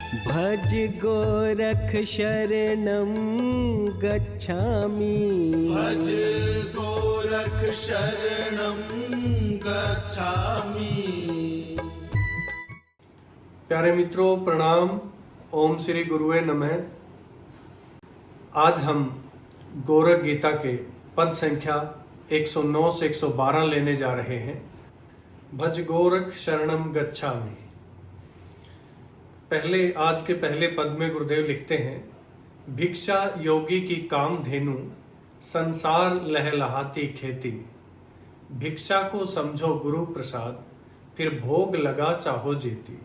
भज गोरख शरणं गच्छामि। भज गोरख शरणं गच्छामि। प्यारे मित्रों प्रणाम। ओम श्री गुरुवे नमः। आज हम गोरख गीता के पद संख्या 109 से 112 लेने जा रहे हैं। भज गोरख शरणम गच्छामि। आज के पहले पद में गुरुदेव लिखते हैं, भिक्षा योगी की काम धेनु, संसार लहलहाती खेती। भिक्षा को समझो गुरु प्रसाद, फिर भोग लगा चाहो जेती।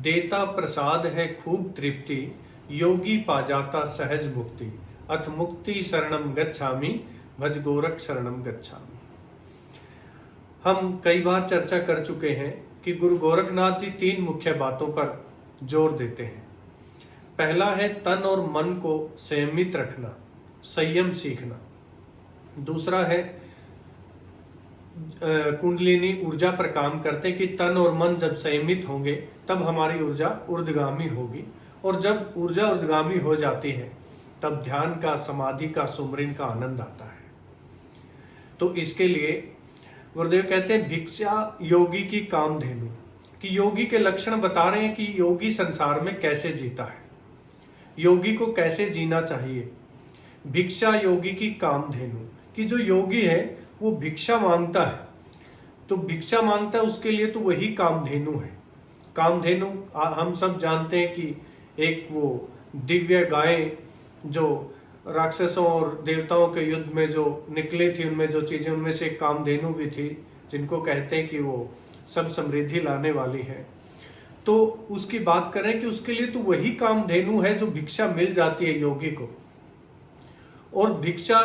देता प्रसाद है खूब तृप्ति, योगी पा जाता सहज मुक्ति। अथ मुक्ति शरणम गच्छामि, भज गोरख शरणम गच्छामि। हम कई बार चर्चा कर चुके हैं कि गुरु गोरखनाथ जी 3 मुख्य बातों पर जोर देते हैं। पहला है तन और मन को संयमित रखना, संयम सीखना। दूसरा है कुंडलिनी ऊर्जा पर काम करते कि तन और मन जब संयमित होंगे तब हमारी ऊर्जा ऊर्ध्वगामी होगी, और जब ऊर्जा ऊर्ध्वगामी हो जाती है तब ध्यान का, समाधि का, सुमरन का आनंद आता है। तो इसके लिए गुरुदेव कहते हैं भिक्षा योगी की कामधेनु, कि योगी के लक्षण बता रहे हैं कि योगी संसार में कैसे जीता है, योगी को कैसे जीना चाहिए। भिक्षा योगी की कामधेनु, कि जो योगी है वो भिक्षा मांगता है, तो भिक्षा मांगता है उसके लिए तो वही कामधेनु है। कामधेनु हम सब जानते हैं कि एक वो दिव्य गाय जो राक्षसों और देवताओं के युद्ध में जो निकली थी, उनमें जो चीजें, उनमें से एक कामधेनु भी थी, जिनको कहते हैं कि वो सब समृद्धि लाने वाली है। तो उसकी बात करें कि उसके लिए तो वही कामधेनु है जो भिक्षा मिल जाती है योगी को, और भिक्षा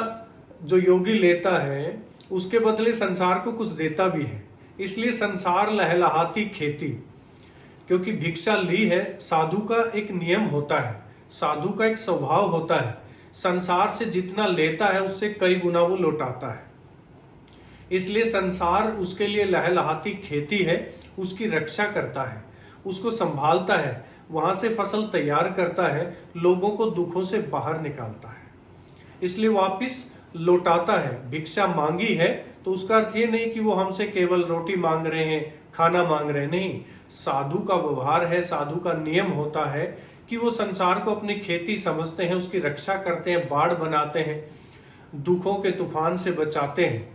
जो योगी लेता है उसके बदले संसार को कुछ देता भी है। इसलिए संसार लहलहाती खेती, क्योंकि भिक्षा ली है। साधु का एक नियम होता है, साधु का एक स्वभाव होता है, संसार से जितना लेता है उससे कई गुना वो लौटाता है। इसलिए संसार उसके लिए लहलहाती खेती है, उसकी रक्षा करता है, उसको संभालता है, वहां से फसल तैयार करता है, लोगों को दुखों से बाहर निकालता है, इसलिए वापिस लौटाता है। भिक्षा मांगी है तो उसका अर्थ ये नहीं कि वो हमसे केवल रोटी मांग रहे हैं, खाना मांग रहे हैं, नहीं। साधु का व्यवहार है, साधु का नियम होता है कि वो संसार को अपनी खेती समझते हैं, उसकी रक्षा करते हैं, बाढ़ बनाते हैं, दुखों के तूफान से बचाते हैं,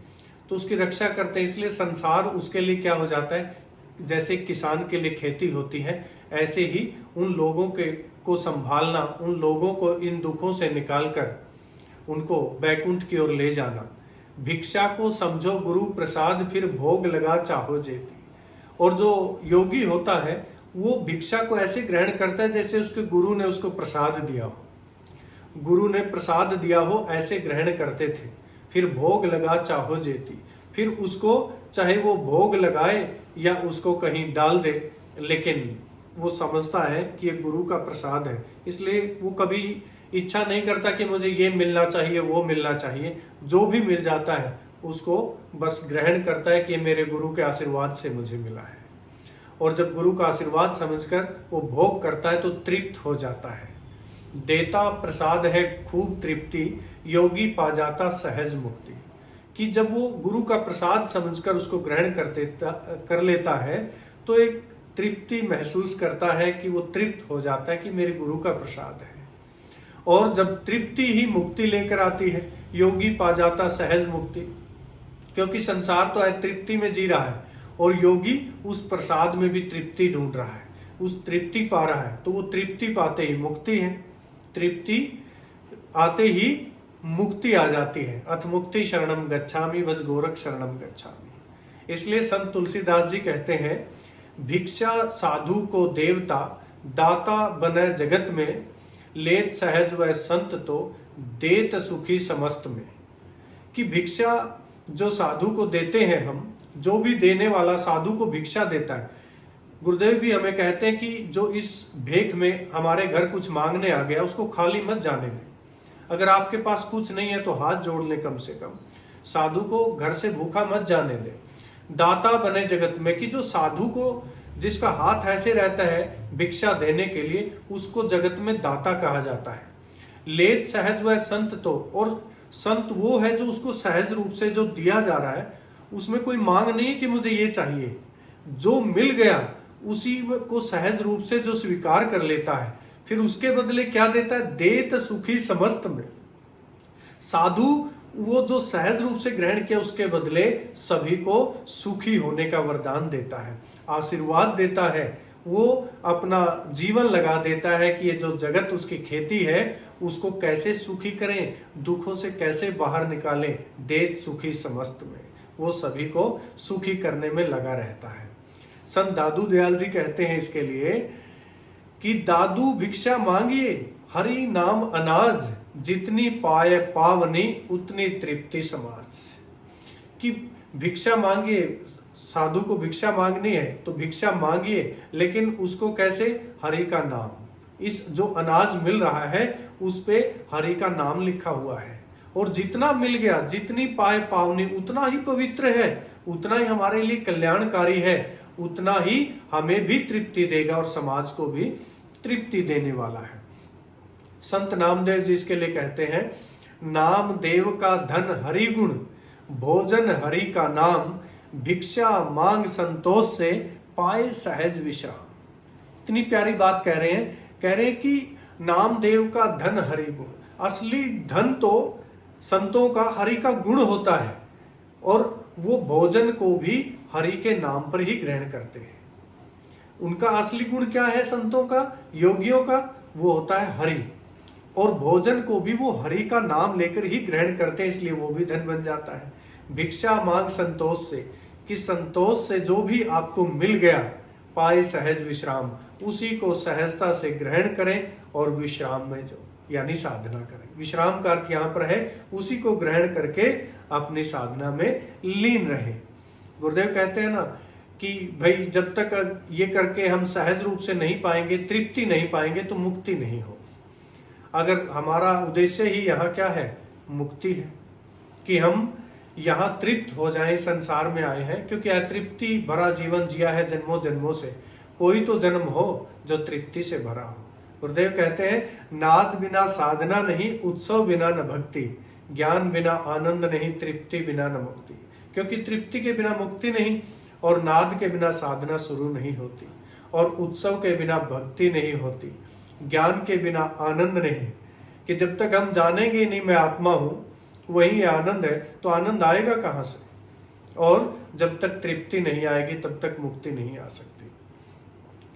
तो उसकी रक्षा करते हैं। इसलिए संसार उसके लिए क्या हो जाता है, जैसे किसान के लिए खेती होती है, ऐसे ही उन लोगों को संभालना, उन लोगों को इन दुखों से निकालकर उनको बैकुंठ की ओर ले जाना। भिक्षा को समझो गुरु प्रसाद, फिर भोग लगा चाहो जेती। और जो योगी होता है वो भिक्षा को ऐसे ग्रहण करता है जैसे उसके गुरु ने उसको प्रसाद दिया हो, गुरु ने प्रसाद दिया हो, ऐसे ग्रहण करते थे। फिर भोग लगा चाहो जेती, फिर उसको चाहे वो भोग लगाए या उसको कहीं डाल दे, लेकिन वो समझता है कि ये गुरु का प्रसाद है। इसलिए वो कभी इच्छा नहीं करता कि मुझे ये मिलना चाहिए, वो मिलना चाहिए। जो भी मिल जाता है उसको बस ग्रहण करता है कि ये मेरे गुरु के आशीर्वाद से मुझे मिला है। और जब गुरु का आशीर्वाद समझकर वो भोग करता है तो तृप्त हो जाता है। देता प्रसाद है खूब तृप्ति, योगी पा जाता सहज मुक्ति। कि जब वो गुरु का प्रसाद समझकर उसको ग्रहण कर लेता है तो एक तृप्ति महसूस करता है कि वो तृप्त हो जाता है कि मेरे गुरु का प्रसाद है। और जब तृप्ति ही मुक्ति लेकर आती है, योगी पा जाता सहज मुक्ति, क्योंकि संसार तो है तृप्ति में जी रहा है और योगी उस प्रसाद में भी तृप्ति ढूंढ रहा है, उस तृप्ति पा रहा है। तो वो तृप्ति पाते ही मुक्ति है, तृप्ति आते ही मुक्ति आ जाती है। अथ मुक्ति शरणम गच्छामि, भज गोरख शरणम गच्छामि। इसलिए संत तुलसीदास जी कहते हैं, भिक्षा साधु को देवता, दाता बने जगत में, लेत सहज वह संत तो, देत सुखी समस्त में। कि भिक्षा जो साधु को देते हैं हम, जो भी देने वाला साधु को भिक्षा देता है, गुरुदेव भी हमें कहते हैं कि जो इस भेख में हमारे घर कुछ मांगने आ गया उसको खाली मत जाने दें। अगर आपके पास कुछ नहीं है तो हाथ जोड़ ले, कम से कम साधु को घर से भूखा मत जाने दे। दाता बने जगत में, कि जो साधु को जिसका हाथ ऐसे रहता है भिक्षा देने के लिए, उसको जगत में दाता कहा जाता है। लेत सहज वह संत तो, और संत वो है जो उसको सहज रूप से जो दिया जा रहा है, उसमें कोई मांग नहीं कि मुझे ये चाहिए, जो मिल गया उसी को सहज रूप से जो स्वीकार कर लेता है, फिर उसके बदले क्या देता है, देत सुखी समस्त में। साधु वो जो सहज रूप से ग्रहण किया उसके बदले सभी को सुखी होने का वरदान देता है, आशीर्वाद देता है, वो अपना जीवन लगा देता है कि ये जो जगत उसकी खेती है उसको कैसे सुखी करें, दुखों से कैसे बाहर निकालें। देत सुखी समस्त में, वो सभी को सुखी करने में लगा रहता है। संत दादू दयाल जी कहते हैं इसके लिए कि दादू भिक्षा मांगिए, हरि नाम अनाज, जितनी पाए पावनी उतनी तृप्ति समाज। कि भिक्षा मांगिए, साधु को भिक्षा मांगनी है तो भिक्षा मांगिए, लेकिन उसको कैसे, हरि का नाम, इस जो अनाज मिल रहा है उस पे हरि का नाम लिखा हुआ है, और जितना मिल गया, जितनी पाए पावनी, उतना ही पवित्र है, उतना ही हमारे लिए कल्याणकारी है, उतना ही हमें भी तृप्ति देगा और समाज को भी तृप्ति देने वाला है। संत नामदेव जी इसके लिए कहते हैं, नाम देव का धन हरि गुण, भोजन हरि का नाम, भिक्षा मांग संतोष से पाए सहज विश्राम। इतनी प्यारी बात कह रहे हैं कि नामदेव का धन हरि गुण, असली धन तो संतों का हरि का गुण होता है, और वो भोजन को भी हरि के नाम पर ही ग्रहण करते हैं। उनका असली गुण क्या है संतों का, योगियों का, वो होता है हरि, और भोजन को भी वो हरि का नाम लेकर ही ग्रहण करते हैं, इसलिए वो भी धन बन जाता है। भिक्षा मांग संतोष से, कि संतोष से जो भी आपको मिल गया, पाए सहज विश्राम, उसी को सहजता से ग्रहण करें और विश्राम में जो यानी साधना करें। विश्राम का अर्थ यहाँ पर है उसी को ग्रहण करके अपनी साधना में लीन रहें। गुरुदेव कहते हैं ना कि भाई जब तक ये करके हम सहज रूप से नहीं पाएंगे, तृप्ति नहीं पाएंगे, तो मुक्ति नहीं हो। अगर हमारा उद्देश्य ही यहाँ क्या है, मुक्ति है, कि हम यहाँ तृप्त हो जाएं, संसार में आए हैं, क्योंकि अतृप्ति भरा जीवन जिया है जन्मों जन्मों से, कोई तो जन्म हो जो तृप्ति से भरा हो। गुरुदेव कहते हैं, नाद बिना साधना नहीं, उत्सव बिना न भक्ति, ज्ञान बिना आनंद नहीं, तृप्ति बिना न मुक्ति। क्योंकि तृप्ति के बिना मुक्ति नहीं, और नाद के बिना साधना शुरू नहीं होती, और उत्सव के बिना भक्ति नहीं होती, ज्ञान के बिना आनंद नहीं, कि जब तक हम जानेंगे नहीं मैं आत्मा हूं, वही आनंद है, तो आनंद आएगा कहां से, और जब तक तृप्ति नहीं आएगी तब तक मुक्ति नहीं आ सकती।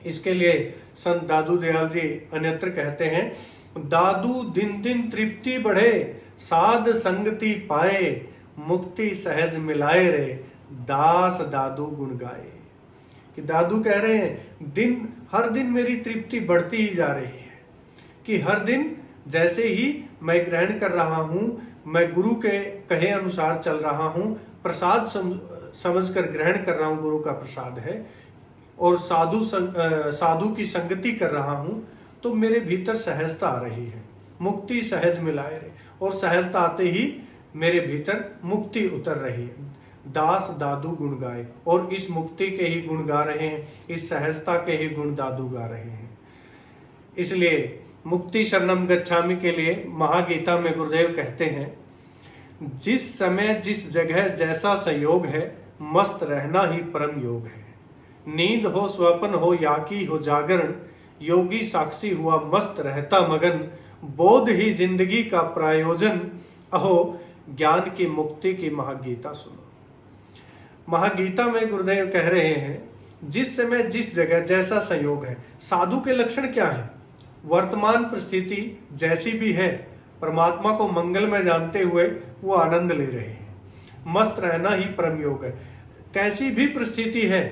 इसके लिए संत दादू दयाल जी अन्यत्र कहते हैं, दादू दिन दिन तृप्ति बढ़े, साध संगति पाए, मुक्ति सहज मिलाए रे, दास दादू गुण गाए। कि दादू कह रहे हैं, हर दिन मेरी तृप्ति बढ़ती ही जा रही है, कि हर दिन जैसे ही मैं ग्रहण कर रहा हूं, मैं गुरु के कहे अनुसार चल रहा हूं, प्रसाद समझकर ग्रहण कर रहा हूं, गुरु का प्रसाद है, और साधु की संगति कर रहा हूं, तो मेरे भीतर सहजता आ रही है, मुक्ति सहज मिलाए रे, और सहजता आते ही मेरे भीतर मुक्ति उतर रही है। दास दादू गुण गाए, और इस मुक्ति के ही गुण गा रहे हैं, इस सहजता के ही गुण दादू गा रहे हैं। इसलिए मुक्ति शरणम गच्छामि के लिए महागीता में गुरुदेव कहते हैं, जिस समय जिस जगह जैसा संयोग है, मस्त रहना ही परम योग है। नींद हो स्वप्न हो या की हो जागरण, योगी साक्षी हुआ मस्त रहता मगन, बोध ही जिंदगी का प्रयोजन, अहो ज्ञान की मुक्ति की महागीता सुनो। महागीता में गुरुदेव कह रहे हैं, जिस समय जिस जगह जैसा संयोग है। साधु के लक्षण क्या है, वर्तमान परिस्थिति जैसी भी है, परमात्मा को मंगल में जानते हुए वो आनंद ले रहे हैं। मस्त रहना ही परम योग है। कैसी भी परिस्थिति है,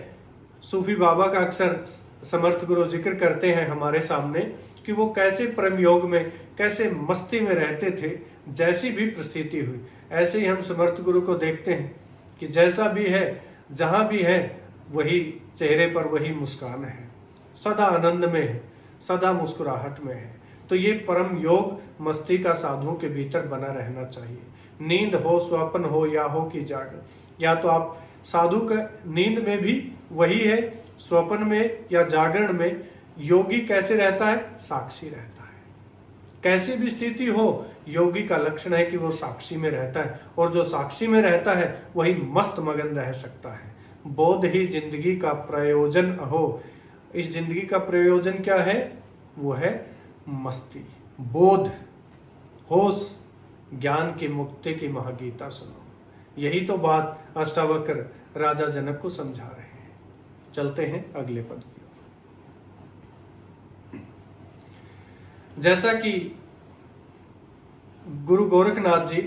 सूफी बाबा का अक्सर समर्थ गुरु जिक्र करते हैं हमारे सामने कि वो कैसे परम योग में, कैसे मस्ती में रहते थे, जैसी भी परिस्थिति हुई। ऐसे ही हम समर्थ गुरु को देखते हैं कि जैसा भी है, जहां भी है, वही चेहरे पर वही मुस्कान है, सदा आनंद में है, सदा मुस्कुराहट में है। तो ये परम योग मस्ती का साधुओं के भीतर बना रहना चाहिए। नींद हो स्वप्न हो या हो कि जागरण, या तो आप साधु का नींद में भी वही है, स्वप्न में या जागरण में योगी कैसे रहता है? साक्षी रहता है। कैसी भी स्थिति हो, योगी का लक्षण है कि वो साक्षी में रहता है, और जो साक्षी में रहता है वही मस्त मगन रह सकता है। बोध ही जिंदगी का प्रयोजन अहो। इस जिंदगी का प्रयोजन क्या है? वो है मस्ती, बोध, होश, ज्ञान की मुक्ति की महागीता सुनो। यही तो बात अष्टावक्र राजा जनक को समझा रहे हैं। चलते हैं अगले पद की ओर। जैसा कि गुरु गोरखनाथ जी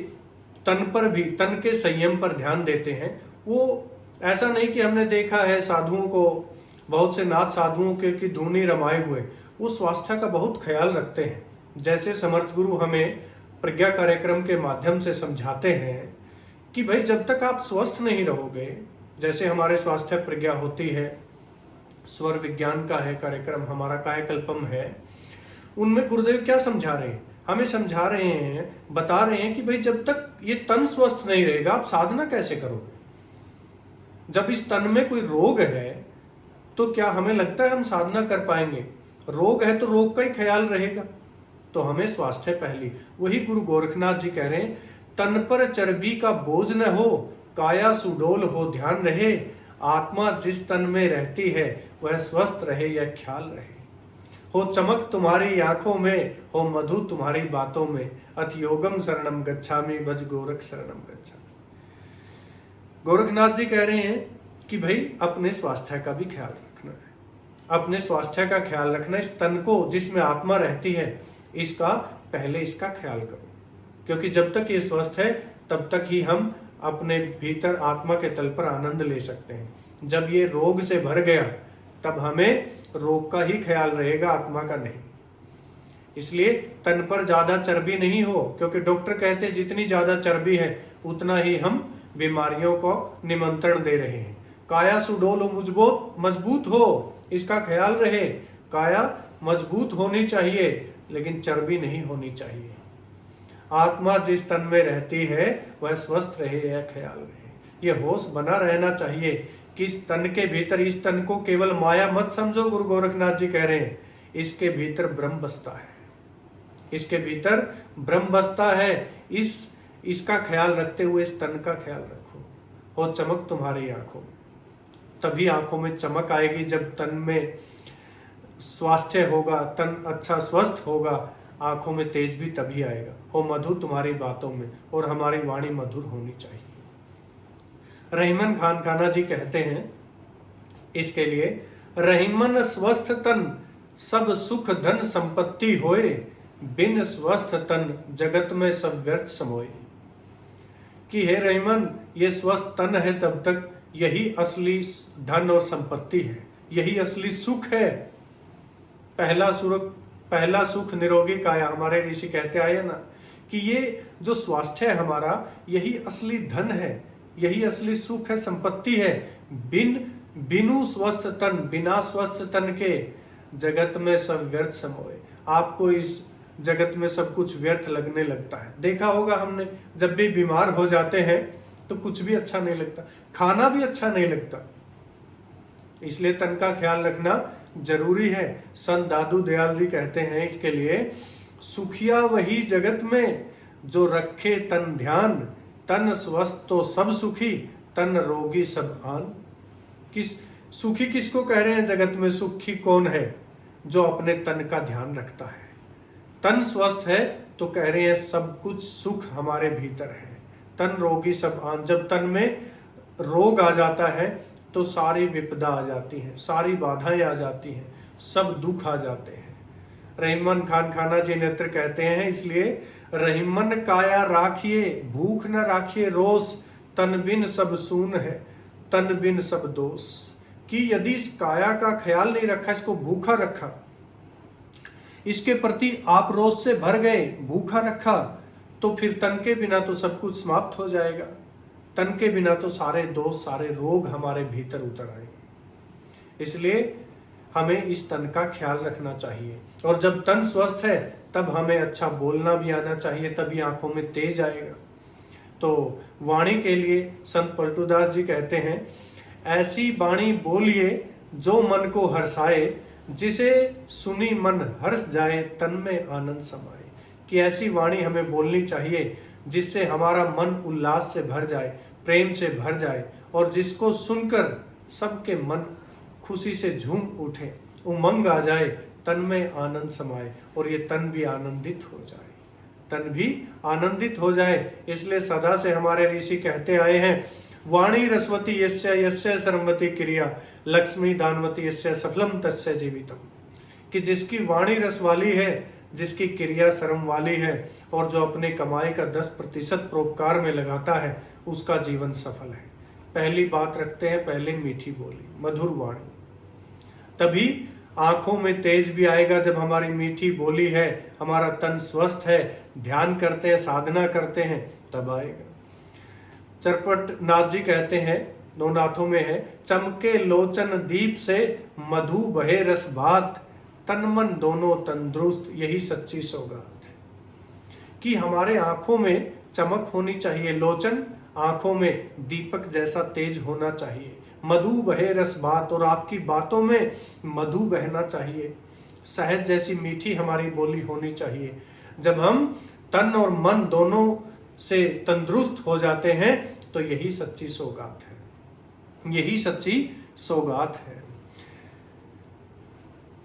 तन पर भी, तन के संयम पर ध्यान देते हैं। वो ऐसा नहीं कि हमने देखा है साधुओं को, बहुत से नाथ साधुओं के की धूनी रमाए हुए, वो स्वास्थ्य का बहुत ख्याल रखते हैं। जैसे समर्थ गुरु हमें प्रज्ञा कार्यक्रम के माध्यम से समझाते हैं कि भाई जब तक आप स्वस्थ नहीं रहोगे, जैसे हमारे स्वास्थ्य प्रज्ञा होती है, स्वर विज्ञान का है कार्यक्रम, हमारा कायाकल्पम है, उनमें गुरुदेव क्या समझा रहे हैं? हमें समझा रहे हैं, बता रहे हैं कि भाई जब तक ये तन स्वस्थ नहीं रहेगा आप साधना कैसे करोगे? जब इस तन में कोई रोग है तो क्या हमें लगता है हम साधना कर पाएंगे? रोग है तो रोग का ही ख्याल रहेगा। तो हमें स्वास्थ्य पहली। वही गुरु गोरखनाथ जी कह रहे हैं, तन पर चर्बी का बोझ न हो, काया सुडोल हो ध्यान रहे, आत्मा जिस तन में रहती है वह स्वस्थ रहे या ख्याल रहे। हो चमक तुम्हारी आंखों में, हो मधु तुम्हारी बातों में, अथ योगम शरणम गच्छामि भज गोरख शरणम गच्छामि। गोरखनाथ जी कह रहे हैं कि भाई अपने स्वास्थ्य का भी ख्याल रखना है, अपने स्वास्थ्य का ख्याल रखना। इस तन को जिसमें आत्मा रहती है इसका पहले इसका ख्याल करो, क्योंकि जब तक ये स्वस्थ है तब तक ही हम अपने भीतर आत्मा के तल पर आनंद ले सकते हैं। जब ये रोग से भर गया तब हमें रोग का ही ख्याल रहेगा, आत्मा का नहीं। इसलिए तन पर ज्यादा चर्बी नहीं हो, क्योंकि डॉक्टर कहते हैं जितनी ज्यादा चर्बी है उतना ही हम बीमारियों को निमंत्रण दे रहे हैं। काया सुडोल मजबूत हो, इसका ख्याल रहे। काया मजबूत होनी चाहिए लेकिन चर्बी नहीं होनी चाहिए। आत्मा जिस तन में रहती है वह स्वस्थ रहे, यह ख्याल रहे। यह होश बना रहना चाहिए कि इस तन के भीतर, इस तन को केवल माया मत समझो। गुरु गोरखनाथ जी कह रहे हैं इसके भीतर ब्रह्म बसता है, इसके भीतर ब्रह्म बसता है। इसका ख्याल रखते हुए इस तन का ख्याल रखो। हो चमक तुम्हारी आंखों में, तभी आंखों में चमक आएगी जब तन में स्वास्थ्य होगा, तन अच्छा स्वस्थ होगा, आंखों में तेज भी तभी आएगा। हो मधु तुम्हारी बातों में, और हमारी वाणी मधुर होनी चाहिए। रहीमन खान खाना जी कहते हैं इसके लिए, रहीमन स्वस्थ तन सब सुख धन संपत्ति होए, बिन स्वस्थ तन जगत में सब व्यर्थ समोए। कि हे रहीमन, ये स्वस्थ तन है तब तक यही असली धन और संपत्ति है, यही असली सुख है। पहला सुख निरोगी काया, हमारे ऋषि कहते आए ना कि ये जो स्वास्थ्य है हमारा, यही असली धन है, यही असली सुख है, संपत्ति है। बिनु स्वस्थ तन, बिना स्वस्थ तन के जगत में सब व्यर्थ समोए। आपको इस जगत में सब कुछ व्यर्थ लगने लगता है। देखा होगा हमने, जब भी बीमार हो जाते हैं तो कुछ भी अच्छा नहीं लगता, खाना भी अच्छा नहीं लगता। इसलिए तन का ख्याल रखना जरूरी है। संत दादू दयाल जी कहते हैं इसके लिए, सुखिया वही जगत में जो रखे तन ध्यान, तन स्वस्थ तो सब सुखी, तन रोगी सब आन। सुखी किसको कह रहे हैं जगत में? सुखी कौन है? जो अपने तन का ध्यान रखता है। तन स्वस्थ है तो कह रहे हैं सब कुछ सुख हमारे भीतर है। तन रोगी सब आन। जब तन में रोग आ जाता है तो सारी विपदा आ जाती है, सारी बाधाएं आ जाती हैं, सब दुख आ जाते हैं। रहीमन खान खाना जी नेत्र कहते हैं इसलिए, रहीमन काया राखिए, भूख न राखिए रोष, तन बिन सब सून है, तन बिन सब दोष। कि यदि इस काया का ख्याल नहीं रखा, इसको भूखा रखा, इसके प्रति आप रोष से भर गए, भूखा रखा, तो फिर तन के बिना तो सब कुछ समाप्त हो जाएगा। तन के बिना तो सारे दोष, सारे रोग हमारे भीतर उतर आएंगे। इसलिए हमें इस तन का ख्याल रखना चाहिए। और जब तन स्वस्थ है तब हमें अच्छा बोलना भी आना चाहिए, तभी आंखों में तेज आएगा। तो वाणी के लिए संत पलटूदास जी कहते हैं, ऐसी वाणी बोलिए जो मन को हर्षाए, जिसे सुनी मन हर्ष जाए, तन में आनंद समाए। कि ऐसी वाणी हमें बोलनी चाहिए जिससे हमारा मन उल्लास से भर जाए, प्रेम से भर जाए, और जिसको सुनकर सबके मन खुशी से झूम उठे, उमंग आ जाए, तन में आनंद समाए, और ये तन भी आनंदित हो जाए, तन भी आनंदित हो जाए। इसलिए सदा से हमारे ऋषि कहते आए हैं, वाणी रसवती यस्य यस्य सर्वमति क्रिया, लक्ष्मी दानवती यस्य सफलम तस्य जीवितम। कि जिसकी वाणी रस वाली है, जिसकी क्रिया शर्म वाली है, और जो अपने कमाई का 10% परोपकार में लगाता है, उसका जीवन सफल है। पहली बात रखते हैं, पहले मीठी बोली, मधुर वाणी। तभी आंखों में तेज भी आएगा जब हमारी मीठी बोली है, हमारा तन स्वस्थ है, ध्यान करते हैं, साधना करते हैं, तब आएगा। चरपट नाथ जी कहते हैं, नवनाथों में है, चमके लोचन दीप से मधु बहे रस भात, तन मन दोनों तंदुरुस्त, यही सच्ची सौगात। कि हमारे आंखों में चमक होनी चाहिए, लोचन आंखों में दीपक जैसा तेज होना चाहिए, मधु बहे रस बात, और आपकी बातों में मधु बहना चाहिए, शहद जैसी मीठी हमारी बोली होनी चाहिए। जब हम तन और मन दोनों से तंदुरुस्त हो जाते हैं तो यही सच्ची सौगात है, यही सच्ची सौगात है।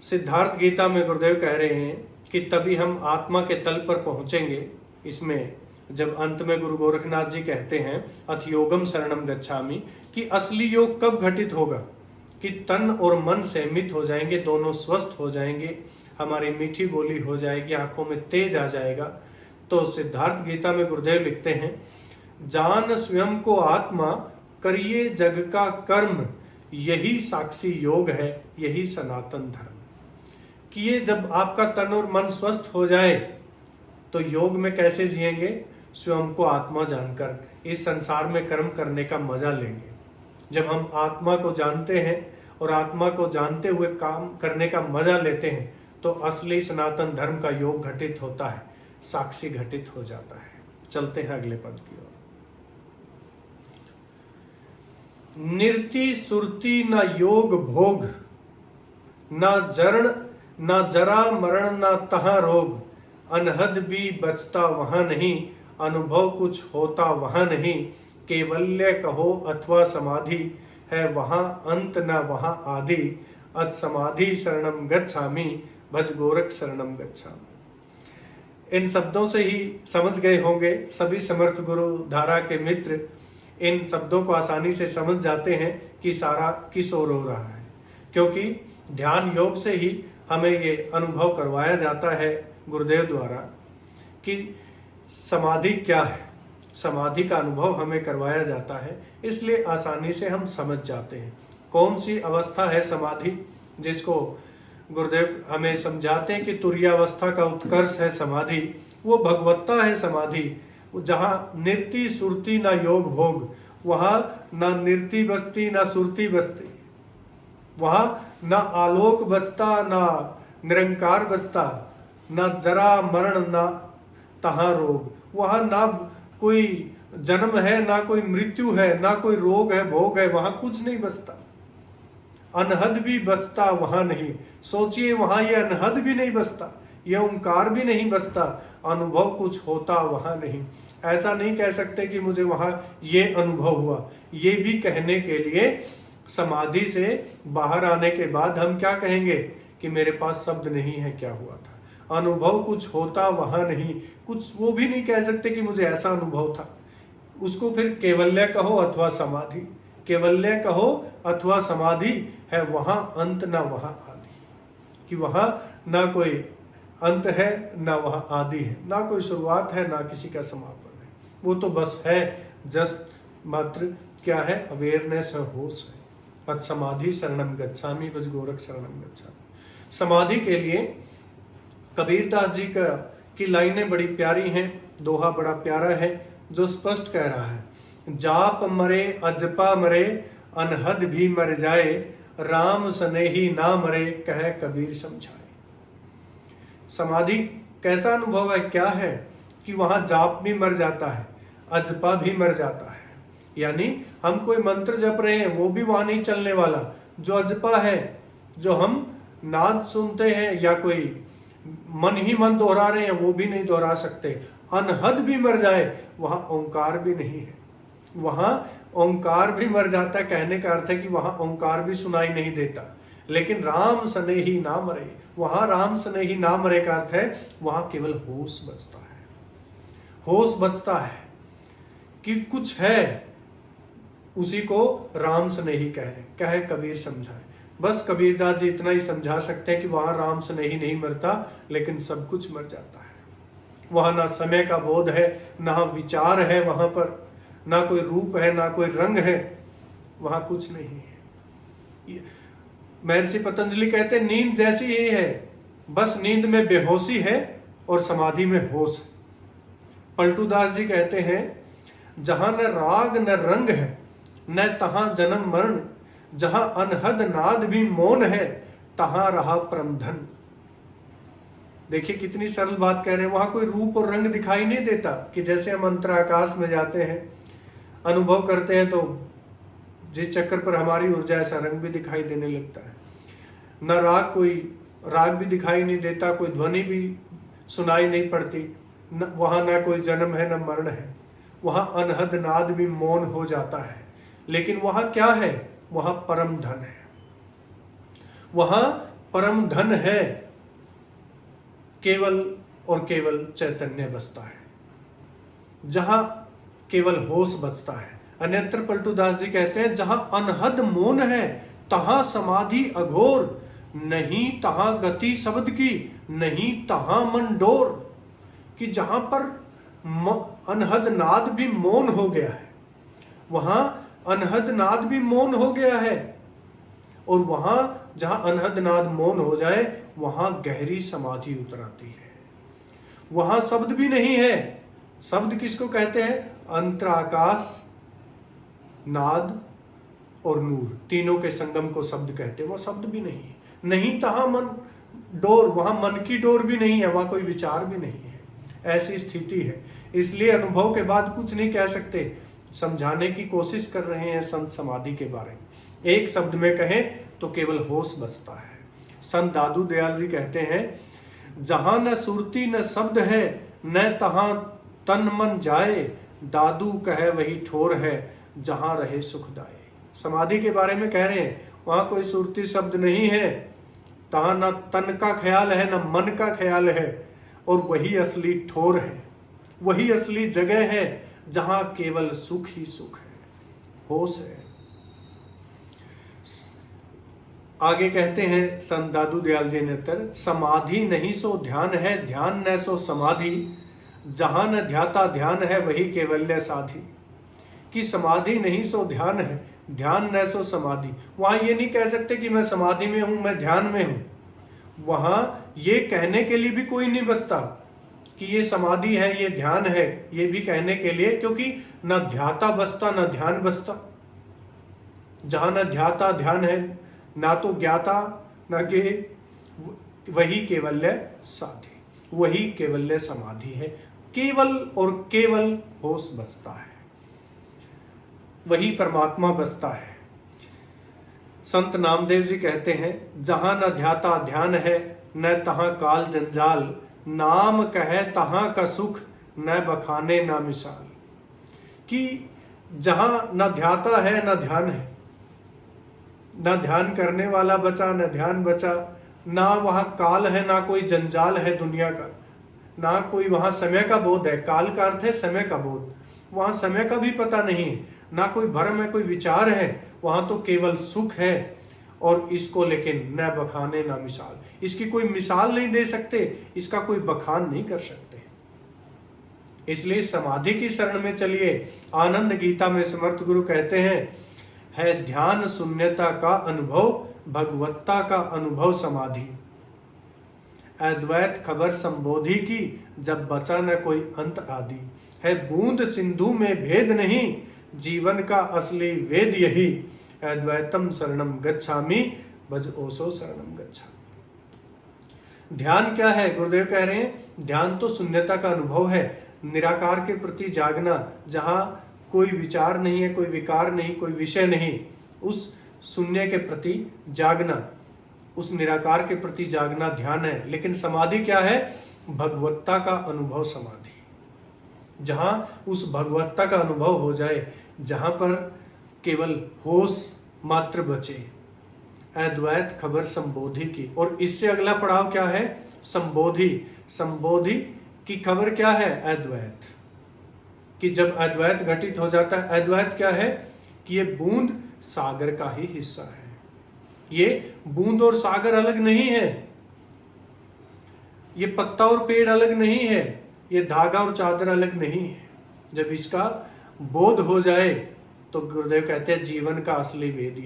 सिद्धार्थ गीता में गुरुदेव कह रहे हैं कि तभी हम आत्मा के तल पर पहुंचेंगे। इसमें जब अंत में गुरु गोरखनाथ जी कहते हैं, अथ योगम शरणम गच्छामि, कि असली योग कब घटित होगा, कि तन और मन संयमित हो जाएंगे, दोनों स्वस्थ हो जाएंगे, हमारी मीठी बोली हो जाएगी, आंखों में तेज आ जाएगा। तो सिद्धार्थ गीता में गुरुदेव लिखते हैं, जान स्वयं को आत्मा, करिए जग का कर्म, यही साक्षी योग है, यही सनातन धर्म। कि ये जब आपका तन और मन स्वस्थ हो जाए तो योग में कैसे जिएंगे, स्वयं को आत्मा जानकर इस संसार में कर्म करने का मजा लेंगे। जब हम आत्मा को जानते हैं और आत्मा को जानते हुए काम करने का मजा लेते हैं, तो असली सनातन धर्म का योग घटित होता है, साक्षी घटित हो जाता है। चलते हैं अगले पद की ओर। निर्ति सुरति न योग भोग, न जरा मरण न तहाँ रोग, अनहद भी बचता वहां नहीं, अनुभव कुछ होता वहां नहीं, केवल्य कहो अथवा समाधि, है वहां अंत न वहां आदि, अत समाधि शरणम गच्छामि, भज गोरख शरणम गच्छामि। इन शब्दों से ही समझ गए होंगे सभी समर्थ गुरु धारा के मित्र, इन शब्दों को आसानी से समझ जाते हैं कि सारा किस ओर हो रहा है, क्योंकि ध्यान योग से ही हमें ये अनुभव करवाया जाता है गुरुदेव द्वारा कि समाधि क्या है, समाधि का अनुभव हमें करवाया जाता है। इसलिए आसानी से हम समझ जाते हैं कौन सी अवस्था है समाधि, जिसको गुरुदेव हमें समझाते हैं कि तुरीयावस्था का उत्कर्ष है समाधि, वो भगवत्ता है समाधि, जहाँ निर्ति सुरति ना योग भोग, वहाँ ना निर्ति बसती ना सुरति बसती, वहाँ ना आलोक बचता ना निरंकार बचता, ना जरा मरण ना तहाँ रोग, वहाँ ना कोई जन्म है ना कोई मृत्यु है ना कोई रोग है भोग है, वहाँ कुछ नहीं बचता। अनहद भी बचता वहाँ नहीं, सोचिए वहाँ ये अनहद भी नहीं बचता, ये ओंकार भी नहीं बचता, अनुभव कुछ होता वहाँ नहीं। ऐसा नहीं कह सकते कि मुझे वहाँ ये अनुभव हुआ, ये भी कहने के लिए समाधि से बाहर आने के बाद हम क्या कहेंगे कि मेरे पास शब्द नहीं है क्या हुआ था, अनुभव कुछ होता वहाँ नहीं, कुछ वो भी नहीं कह सकते कि मुझे ऐसा अनुभव था। उसको फिर केवल्य कहो अथवा समाधि, केवल्य कहो अथवा समाधि, है वहाँ अंत ना वहाँ आदि, कि वहाँ ना कोई अंत है ना वहाँ आदि है, ना कोई शुरुआत है ना किसी का समापन है, वो तो बस है, जस्ट मात्र क्या है, अवेयरनेस है, होश है। अत समाधि शरणम गच्छामि, भज गोरख शरणम गच्छामि। समाधि के लिए कबीरदास जी की लाइनें बड़ी प्यारी हैं, दोहा बड़ा प्यारा है जो स्पष्ट कह रहा है, जाप मरे अजपा मरे, अनहद भी मर जाए, राम स्नेही ना मरे, कह कबीर समझाए। समाधि कैसा अनुभव है, क्या है कि वहां जाप भी मर जाता है, अजपा भी मर जाता है, यानी हम कोई मंत्र जप रहे हैं वो भी वहां नहीं चलने वाला, जो अजपा है, जो हम नाद सुनते हैं या कोई मन ही मन दोहरा रहे हैं वो भी नहीं दोहरा सकते। अनहद भी मर जाए वहां ओंकार भी नहीं है, वहां ओंकार भी मर जाता है। कहने का अर्थ है कि वहां ओंकार भी सुनाई नहीं देता। लेकिन राम सने ही ना मरे, वहां राम सने ही ना मरे का अर्थ है वहां केवल होश बचता है। होश बचता है कि कुछ है, उसी को राम स्नेही कहे कबीर समझाए। बस कबीरदास जी इतना ही समझा सकते हैं कि वहां राम स्नेही नहीं मरता, लेकिन सब कुछ मर जाता है। वहां ना समय का बोध है, ना विचार है, वहां पर ना कोई रूप है, ना कोई रंग है, वहां कुछ नहीं है। महर्षि पतंजलि कहते हैं नींद जैसी ही है, बस नींद में बेहोशी है और समाधि में होश है। पलटूदास जी कहते हैं जहां न राग न रंग है, न तहां जन्म मरण, जहां अनहद नाद भी मौन है, तहां रहा परम धन। देखिए कितनी सरल बात कह रहे हैं। वहां कोई रूप और रंग दिखाई नहीं देता कि जैसे हम अंतराकाश में जाते हैं, अनुभव करते हैं, तो जिस चक्कर पर हमारी ऊर्जा ऐसा रंग भी दिखाई देने लगता है। न राग, कोई राग भी दिखाई नहीं देता, कोई ध्वनि भी सुनाई नहीं पड़ती, वहां ना कोई जन्म है न मरण है, वहां अनहद नाद भी मौन हो जाता है। लेकिन वहां क्या है? वहां परम धन है, वहां परम धन है, केवल और केवल चैतन्य बसता है, जहां केवल होश बचता है। अन्यत्र पलटूदास जी कहते हैं जहां अनहद मौन है, तहां समाधि अघोर, नहीं तहां गति शब्द की, नहीं तहां मन डोर। कि जहां पर अनहद नाद भी मौन हो गया है, वहां अनहद नाद भी मौन हो गया है, और वहां जहां अनहद नाद मौन हो जाए वहां गहरी समाधि उतर आती है। वहां शब्द भी नहीं है। शब्द किसको कहते हैं? अंतराकाश, नाद और नूर, तीनों के संगम को शब्द कहते हैं। वो शब्द भी नहीं है। नहीं तहां मन डोर, वहां मन की डोर भी नहीं है, वहां कोई विचार भी नहीं है। ऐसी स्थिति है। इसलिए अनुभव के बाद कुछ नहीं कह सकते। समझाने की कोशिश कर रहे हैं संत समाधि के बारे में। एक शब्द में कहें तो केवल होश बचता है। संत दादू दयाल जी कहते हैं जहां न सुरती न शब्द है, न तहां तन मन जाए, दादू कहे वही ठोर है, जहां रहे सुखदाए। समाधि के बारे में कह रहे हैं वहां कोई सुरती शब्द नहीं है, तहां न तन का ख्याल है न मन का ख्याल है, और वही असली ठोर है, वही असली जगह है जहां केवल सुख ही सुख है, होश है। आगे कहते हैं संत दादू दयाल जी नेतर, समाधि नहीं सो ध्यान है, ध्यान न सो समाधि, जहां न ध्याता ध्यान है वही केवल्य साधी। कि समाधि नहीं सो ध्यान है, ध्यान न सो समाधि। वहां ये नहीं कह सकते कि मैं समाधि में हूं, मैं ध्यान में हूं। वहां ये कहने के लिए भी कोई नहीं बचता कि ये समाधि है, ये ध्यान है, ये भी कहने के लिए, क्योंकि न ध्याता बसता न ध्यान बसता। जहां न ध्याता ध्यान है, ना तो ज्ञाता न ज्ञेय, वही केवल्य साधी, वही केवल्य समाधि है। केवल और केवल होश बचता है, वही परमात्मा बसता है। संत नामदेव जी कहते हैं जहां न ध्याता ध्यान है, न तहां काल जंजाल, नाम कहे तहां का सुख, न बखाने न मिसाल। कि जहां न ध्याता है न ध्यान है, न ध्यान करने वाला बचा न ध्यान बचा, ना वहां काल है ना कोई जंजाल है दुनिया का, ना कोई वहां समय का बोध है। काल का अर्थ है समय का बोध, वहां समय का भी पता नहीं है, ना कोई भ्रम है, कोई विचार है, वहां तो केवल सुख है। और इसको लेकिन न बखाने न मिसाल, इसकी कोई मिसाल नहीं दे सकते, इसका कोई बखान नहीं कर सकते। इसलिए समाधि की शरण में चलिए। आनंद गीता में समर्थ गुरु कहते हैं है ध्यान शून्यता का अनुभव, भगवत्ता का अनुभव समाधि। अद्वैत खबर संबोधि की, जब बचा न कोई अंत आदि। है बूंद सिंधु में भेद नहीं, जीवन का असली वेद यही। अद्वैतम शरणम गच्छामि, भज ओसो शरणम गच्छामि। ध्यान क्या है? गुरुदेव कह रहे हैं ध्यान तो शून्यता का अनुभव है, निराकार के प्रति जागना, जहां कोई विचार नहीं है, कोई विकार नहीं, कोई विषय नहीं, उस शून्य के प्रति जागना, उस निराकार के प्रति जागना ध्यान है। लेकिन समाधि क्या है? भगवत्ता का अनुभव समाधि, जहां उस भगवत्ता का अनुभव हो जाए, जहां पर केवल होश मात्र बचे, अद्वैत खबर संबोधि की। और इससे अगला पड़ाव क्या है? संबोधि। संबोधि की खबर क्या है? अद्वैत। कि जब अद्वैत घटित हो जाता है, अद्वैत क्या है? कि ये बूंद सागर का ही हिस्सा है। ये बूंद और सागर अलग नहीं है, ये पत्ता और पेड़ अलग नहीं है, ये धागा और चादर अलग नहीं है। जब इसका बोध हो जाए तो गुरुदेव कहते हैं जीवन का असली वेद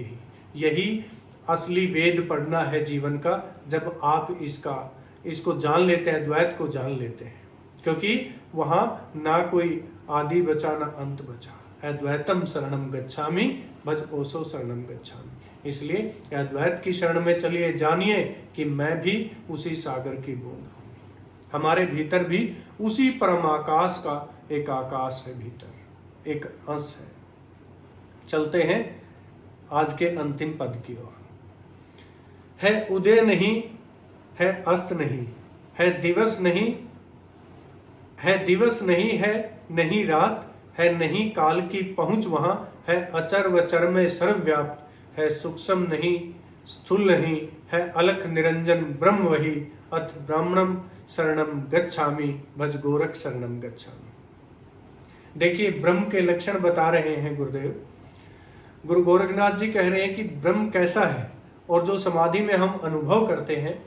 यही असली वेद पढ़ना है जीवन का। जब आप इसको जान लेते हैं, द्वैत को जान लेते हैं, क्योंकि वहां ना कोई आदि बचा ना अंत बचा। अद्वैतम शरणम गच्छामि भज ओसो शरणम गच्छामि। इसलिए अद्वैत की शरण में चलिए, जानिए कि मैं भी उसी सागर की बूंद हूं। हमारे भीतर भी उसी परम आकाश का एक आकाश है, भीतर एक अंश है। चलते हैं आज के अंतिम पद की ओर। है उदय नहीं, है अस्त नहीं, है दिवस नहीं, है दिवस नहीं, है नहीं रात, है नहीं काल की पहुंच वहां, है अचर व चर में सर्वव्याप्त, है सूक्ष्म नहीं स्थूल नहीं, है अलख निरंजन ब्रह्म वही, अथ ब्राह्मणम शरणम गच्छामि भज गोरख शरणम गच्छामि। देखिए ब्रह्म के लक्षण बता रहे हैं गुरुदेव। गुरु गोरखनाथ जी कह रहे हैं कि ब्रह्म कैसा है, और जो समाधि में हम अनुभव करते हैं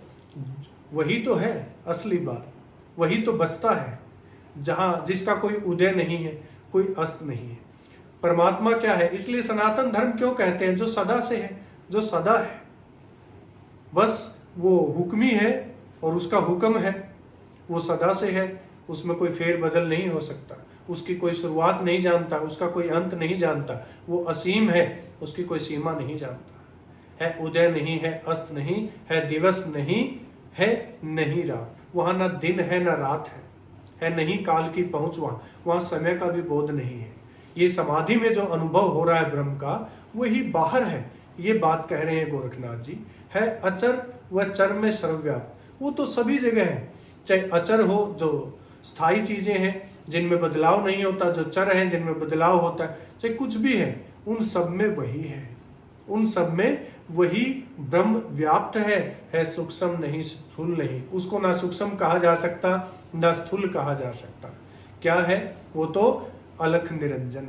वही तो है असली बात, वही तो बसता है, जहां जिसका कोई उदय नहीं है, कोई अस्त नहीं है। परमात्मा क्या है? इसलिए सनातन धर्म क्यों कहते हैं? जो सदा से है, जो सदा है, बस वो हुक्मी है और उसका हुक्म है, वो सदा से है, उसमें कोई फेर बदल नहीं हो सकता, उसकी कोई शुरुआत नहीं जानता, उसका कोई अंत नहीं जानता, वो असीम है, उसकी कोई सीमा नहीं जानता। है उदय नहीं, है अस्त नहीं, है दिवस नहीं, है नहीं रात, वहां ना दिन है ना रात है नहीं काल की पहुंच, वहां समय का भी बोध नहीं है। ये समाधि में जो अनुभव हो रहा है ब्रह्म का, वही बाहर है। ये बात कह रहे हैं गोरखनाथ जी। है अचर व चर में सर्वव्याप्त, वो तो सभी जगह है, चाहे अचर हो जो स्थायी चीजें हैं जिनमें बदलाव नहीं होता, जो चर हैं जिनमें बदलाव होता है, चाहे कुछ भी है, उन सब में वही है, उन सब में वही ब्रह्म व्याप्त है सूक्ष्म नहीं स्थूल नहीं। उसको ना सूक्ष्म कहा जा सकता ना स्थूल कहा जा सकता। क्या है? वो तो अलख निरंजन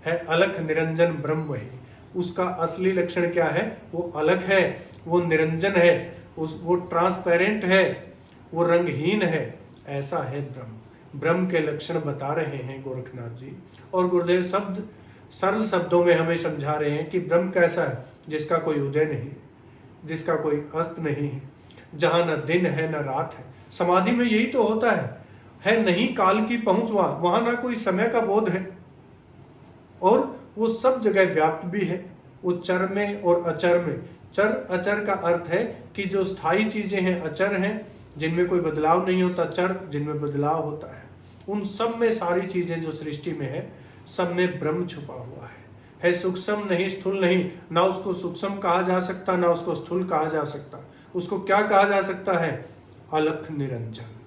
है अलख निरंजन ब्रह्म वही। उसका असली लक्षण क्या है? वो अलग है, वो निरंजन है, वो ट्रांसपेरेंट है, वो रंगहीन है। ऐसा है ब्रह्म। ब्रह्म के लक्षण बता रहे हैं गोरखनाथ जी, और गुरुदेव सरल शब्दों में हमें समझा रहे हैं कि ब्रह्म कैसा है? जिसका कोई उदय नहीं, जिसका कोई अस्त नहीं है, जहां न दिन है न रात है। समाधि में यही तो होता है नहीं काल की पहुंच, वहां ना कोई समय का बोध है, और वो सब जगह व्याप्त भी है। वो चर में और अचर में, चर अचर का अर्थ है कि जो स्थायी चीजें हैं अचर हैं, जिनमें कोई बदलाव नहीं होता, चर जिनमें बदलाव होता है। उन सब में सारी चीजें जो सृष्टि में है, सब में ब्रह्म छुपा हुआ है सूक्ष्म नहीं स्थूल नहीं। ना उसको सूक्ष्म कहा जा सकता ना उसको स्थूल कहा जा सकता। उसको क्या कहा जा सकता है? अलख निरंजन।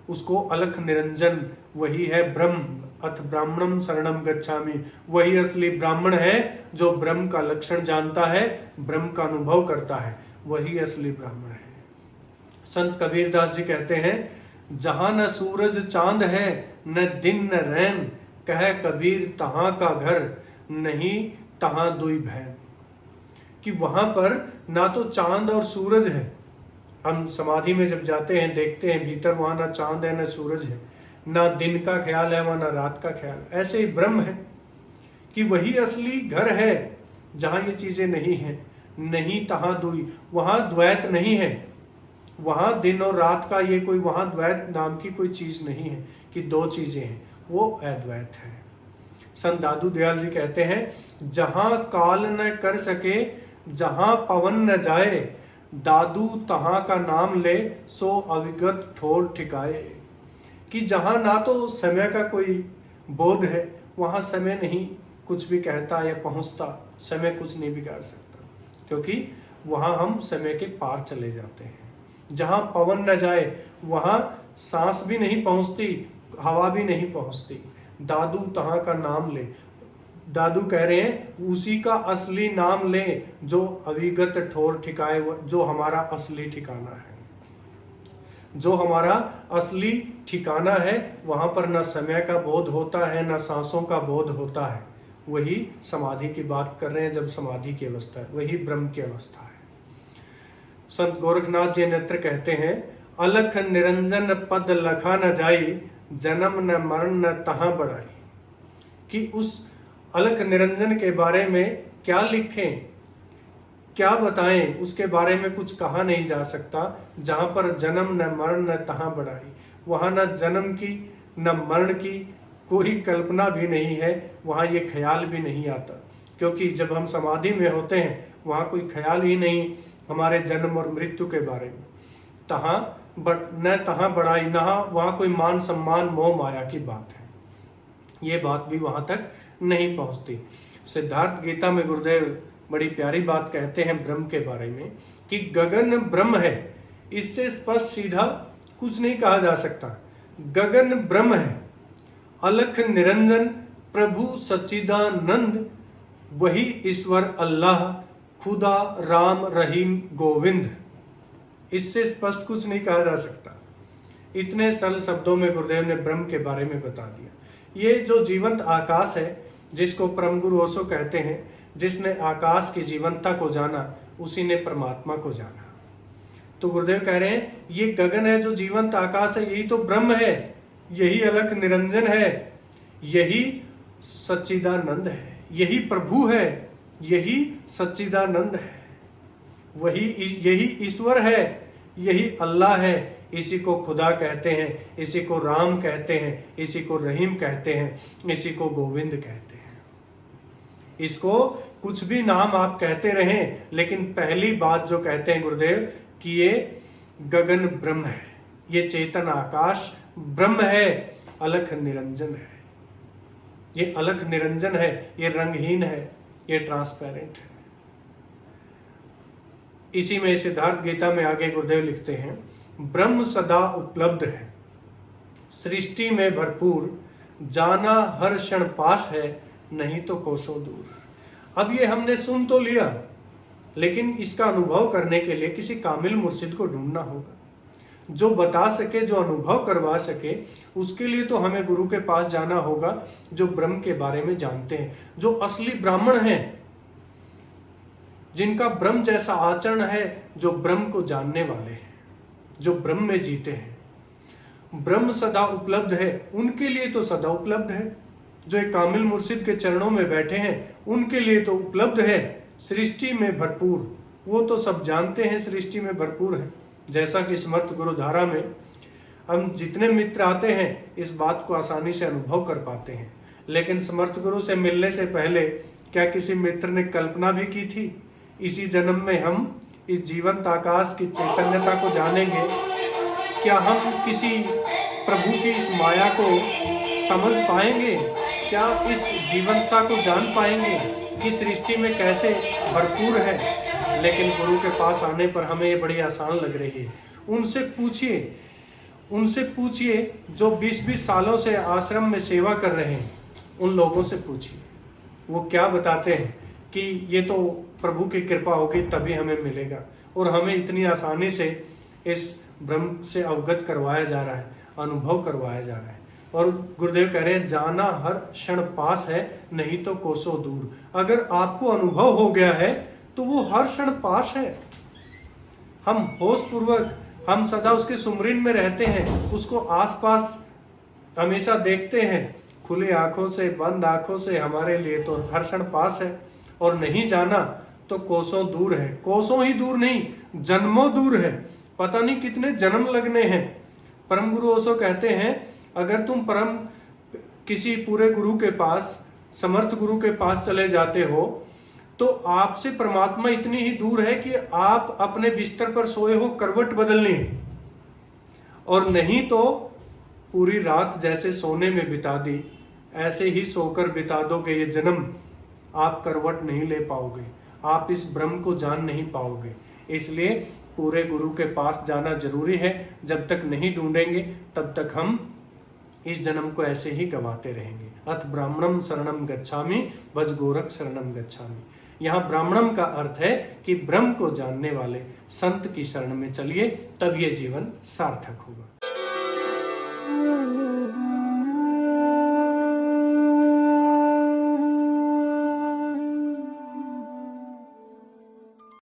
उसको अलख निरंजन वही है ब्रह्म। अथ ब्राह्मणम शरणम गच्छामि, वही असली ब्राह्मण है जो ब्रह्म का लक्षण जानता है, ब्रह्म का अनुभव करता है, वही असली ब्राह्मण है। संत कबीरदास जी कहते हैं, जहां न सूरज चांद है न दिन न रैन, कह कबीर तहां का घर नहीं तहां दुई बहन। कि वहां पर ना तो चांद और सूरज है। हम समाधि में जब जाते हैं देखते हैं भीतर, वहां ना चांद है ना सूरज है, ना दिन का ख्याल है वहां ना रात का ख्याल। ऐसे ही ब्रह्म है कि वही असली घर है जहां ये चीजें नहीं है। नहीं तहां दुई, वहां द्वैत नहीं है, वहां दिन और रात का ये कोई वहां द्वैत नाम की कोई चीज नहीं है कि दो चीजें हैं, वो अद्वैत है। संत दादू दयाल जी कहते हैं, जहां काल न कर सके जहां पवन न जाए, दादू तहां का नाम ले सो अविगत ठोर ठिकाए। कि जहां ना तो समय का कोई बोध है, वहां समय नहीं कुछ भी कहता या पहुंचता, समय कुछ नहीं बिगाड़ सकता। क्योंकि वहाँ हम समय के पार चले जाते हैं। जहाँ पवन न जाए वहाँ सांस भी नहीं पहुँचती, हवा भी नहीं पहुँचती। दादू तहाँ का नाम ले, दादू कह रहे हैं उसी का असली नाम ले जो अविगत ठोर ठिकाए, जो हमारा असली ठिकाना है। जो हमारा असली ठिकाना है वहाँ पर न समय का बोध होता है, न सांसों का बोध होता है। वही समाधि की बात कर रहे हैं, जब समाधि की अवस्था है, वही ब्रह्म की अवस्था है। संत गोरखनाथ जी नेत्र कहते हैं, अलख निरंजन पद लखा न जाई, जन्म न मरण न तहाँ बढ़ाई। कि उस अलख निरंजन के बारे में क्या लिखें, क्या बताएं, उसके बारे में कुछ कहा नहीं जा सकता। जहाँ पर जन्म न मरण न तहाँ बढ़ाई, वहाँ न जन्म की न मरण की कोई कल्पना भी नहीं है, वहाँ ये ख्याल भी नहीं आता। क्योंकि जब हम समाधि में होते हैं वहाँ कोई ख्याल ही नहीं हमारे जन्म और मृत्यु के बारे में। न तहाँ बढ़ाई, न वहाँ कोई मान सम्मान मोह माया की बात है, ये बात भी वहाँ तक नहीं पहुँचती। सिद्धार्थ गीता में गुरुदेव बड़ी प्यारी बात कहते हैं ब्रह्म के बारे में कि गगन ब्रह्म है। इससे स्पष्ट सीधा कुछ नहीं कहा जा सकता। गगन ब्रह्म है, अलख निरंजन प्रभु सच्चिदानंद, वही ईश्वर अल्लाह खुदा राम रहीम गोविंद। इससे स्पष्ट कुछ नहीं कहा जा सकता। इतने सरल शब्दों में गुरुदेव ने ब्रह्म के बारे में बता दिया। ये जो जीवंत आकाश है, जिसको परम गुरु ओशो कहते हैं, जिसने आकाश की जीवंतता को जाना उसी ने परमात्मा को जाना। तो गुरुदेव कह रहे हैं ये गगन है जो जीवंत आकाश है, यही तो ब्रह्म है, यही अलख निरंजन है, यही सच्चिदानंद है, यही प्रभु है, यही सच्चिदानंद है, यही ईश्वर है, यही अल्लाह है। इसी को खुदा कहते हैं, इसी को राम कहते हैं, इसी को रहीम कहते हैं, इसी को गोविंद कहते हैं। इसको कुछ भी नाम आप कहते रहें, लेकिन पहली बात जो कहते हैं गुरुदेव कि ये गगन ब्रह्म है, ये चेतन आकाश ब्रह्म है, अलख निरंजन है। ये अलख निरंजन है, ये रंगहीन है, ये ट्रांसपेरेंट है। इसी में सिद्धार्थ गीता में आगे गुरुदेव लिखते हैं, ब्रह्म सदा उपलब्ध है, सृष्टि में भरपूर, जाना हर क्षण पास है, नहीं तो कोसों दूर। अब ये हमने सुन तो लिया, लेकिन इसका अनुभव करने के लिए किसी कामिल मुर्शिद को ढूंढना होगा, जो बता सके, जो अनुभव करवा सके। उसके लिए तो हमें गुरु के पास जाना होगा, जो ब्रह्म के बारे में जानते हैं, जो असली ब्राह्मण हैं, जिनका ब्रह्म जैसा आचरण है, जो ब्रह्म को जानने वाले हैं, जो ब्रह्म में जीते हैं। ब्रह्म सदा उपलब्ध है, उनके लिए तो सदा उपलब्ध है। जो एक कामिल मुर्शिद के चरणों में बैठे हैं उनके लिए तो उपलब्ध है। सृष्टि में भरपूर, वो तो सब जानते हैं सृष्टि में भरपूर है। जैसा कि समर्थ गुरुधारा में हम जितने मित्र आते हैं इस बात को आसानी से अनुभव कर पाते हैं। लेकिन समर्थ गुरु से मिलने से पहले क्या किसी मित्र ने कल्पना भी की थी इसी जन्म में हम इस जीवंत आकाश की चैतन्यता को जानेंगे? क्या हम किसी प्रभु की इस माया को समझ पाएंगे? क्या इस जीवंतता को जान पाएंगे कि सृष्टि में कैसे भरपूर है? लेकिन गुरु के पास आने पर हमें ये बड़ी आसान लग रही है। उनसे पूछिए जो 20-20 सालों से आश्रम में सेवा कर रहे हैं, उन लोगों से पूछिए, वो क्या बताते हैं कि ये तो प्रभु की कृपा होगी तभी हमें मिलेगा। और हमें इतनी आसानी से इस ब्रह्म से अवगत करवाया जा रहा है, अनुभव करवाया जा रहा है। और गुरुदेव कह रहे हैं जाना हर क्षण पास है, नहीं तो कोसों दूर। अगर आपको अनुभव हो गया है तो वो हर क्षण पास है। हम होश पूर्वक, हम सदा उसके सुमरिन में रहते हैं, उसको आसपास हमेशा देखते हैं, खुली आंखों से, बंद आंखों से। हमारे लिए तो हर क्षण पास है। और नहीं जाना तो कोसों दूर है। कोसों ही दूर नहीं, जन्मों दूर है। पता नहीं कितने जन्म लगने हैं। परम गुरु ओशो कहते हैं अगर तुम परम किसी पूरे गुरु के पास, समर्थ गुरु के पास चले जाते हो तो आपसे परमात्मा इतनी ही दूर है कि आप अपने बिस्तर पर सोए हो, करवट बदलनी है। और नहीं तो पूरी रात जैसे सोने में बिता दी, ऐसे ही सोकर बिता दोगे ये जन्म। आप करवट नहीं ले पाओगे। आप इस ब्रह्म को जान नहीं पाओगे। इसलिए पूरे गुरु के पास जाना जरूरी है। जब तक नहीं ढूंढेंगे तब तक हम इस जन्म को ऐसे ही गवाते रहेंगे। अथ ब्राह्मणम शरणम गच्छामि भज गोरख शरणम गच्छामि। यहाँ ब्राह्मणम का अर्थ है कि ब्रह्म को जानने वाले संत की शरण में चलिए, तब ये जीवन सार्थक होगा।